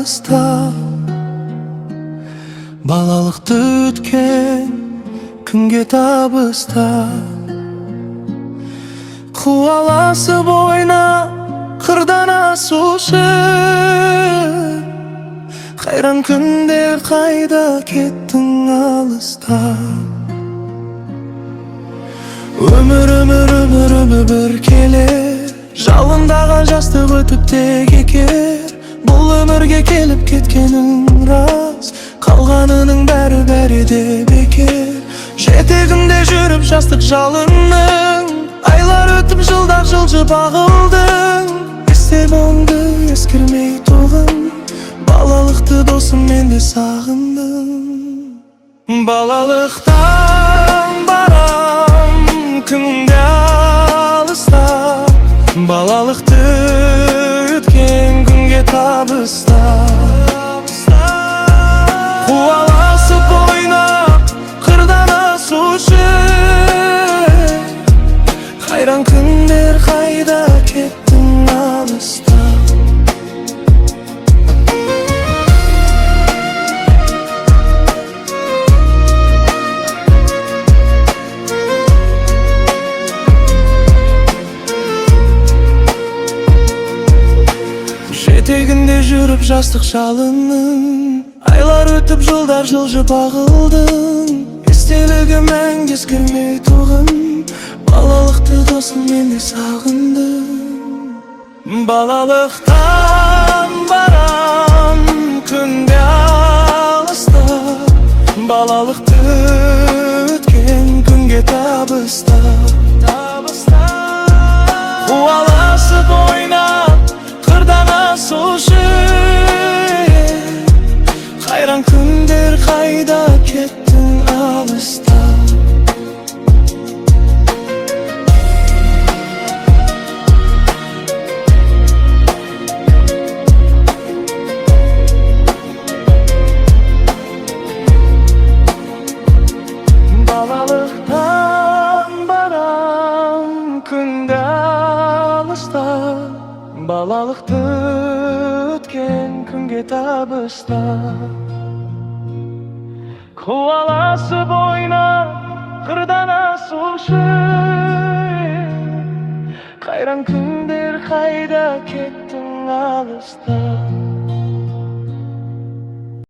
alısta, balalıkta ötken күнге табыста. Қуаласы бойна қырдан асушы, қайран күндер қайда кеттің алыста. Өмір бір келер, жалындаған жастық өтіп тек екер. Бұл өмірге келіп кеткенің рас, қалғанының бәрі де бекер. Жетегінде жүріп жастық жалының, айлар өтіп жылдар жылжып ағылдың. Есте болды ескірмей тоғын, балалықты досым мен де сағындым. Балалықтан барам күнде алыста, балалықты өткен күнге табыста. Қуаласы бойна қырдан асушы, қайран күндер қайда кеттің алыста. Жетегінде жүріп жастық жалының, айлар өтіп жылдар жылжып ағылдың. Естелігі мәңгі ескірмей тоғын, балалықты досым мен де сағындым. Балалықтан барам күнде алыста, балалықты өткен күнге табыста. Қуаласы бойна қырдан асушы, қайран күндер қайда кеттің алыста. Балалықтан барам күнде алыста, балалықты өткен күнге табыста. Қуаласы бойна қырдан асушы, қайран күндер қайда кеттің алыста.